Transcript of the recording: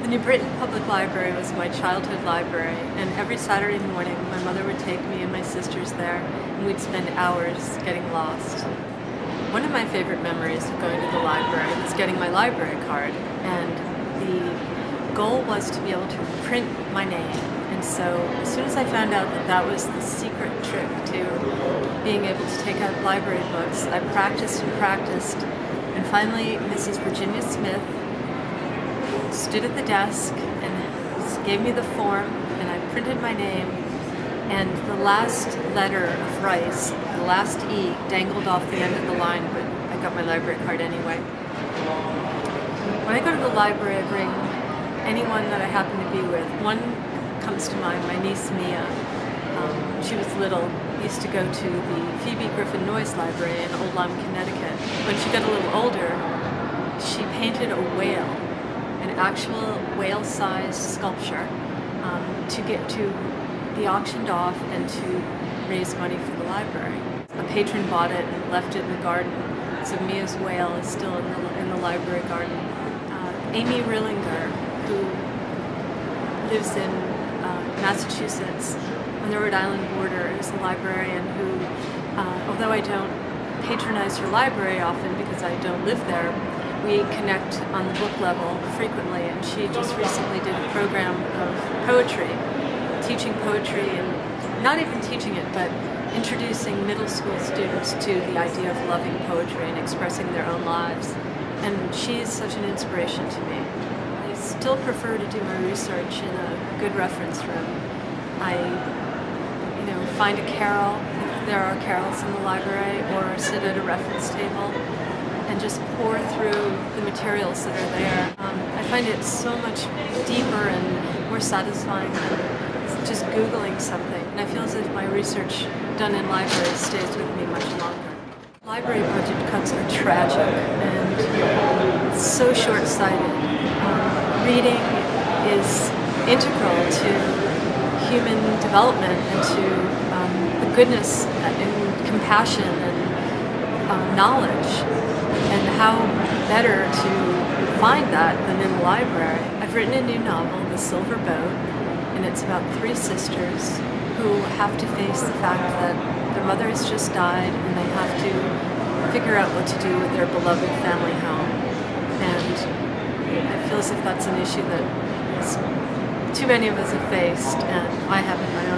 New Britain Public Library was my childhood library, and every Saturday morning my mother would take me and my sisters there, and we'd spend hours getting lost. One of my favorite memories of going to the library was getting my library card, and the goal was to be able to print my name. And so as soon as I found out that that was the secret trick to being able to take out library books, I practiced and practiced, and finally Mrs. Virginia Smith stood at the desk and gave me the form, and I printed my name, and the last letter of Rice, the last E, dangled off the end of the line, but I got my library card anyway. When I go to the library, I bring anyone that I happen to be with. One comes to mind, my niece Mia. She was little, used to go to the Phoebe Griffin Noyes Library in Old Lyme, Connecticut. When she got a little older, she painted a whale, an actual whale-sized sculpture, to be auctioned off and to raise money for the library. A patron bought it and left it in the garden, so Mia's whale is still in the library garden. Amy Rillinger, who lives in Massachusetts on the Rhode Island border, is a librarian who, although I don't patronize her library often because I don't live there, we connect on the book level frequently, and she just recently did a program of poetry, teaching poetry, and not even teaching it, but introducing middle school students to the idea of loving poetry and expressing their own lives. And she's such an inspiration to me. I still prefer to do my research in a good reference room. I, find a carol, if there are carols in the library, or sit at a reference table and just pour through the materials that are there. I find it so much deeper and more satisfying than just Googling something. And I feel as if my research done in libraries stays with me much longer. Library budget cuts are tragic and so short-sighted. Reading is integral to human development and to the goodness and compassion and knowledge. And how better to find that than in the library. I've written a new novel, The Silver Boat, and it's about three sisters who have to face the fact that their mother has just died and they have to figure out what to do with their beloved family home. And I feel as if that's an issue that too many of us have faced, and I have in my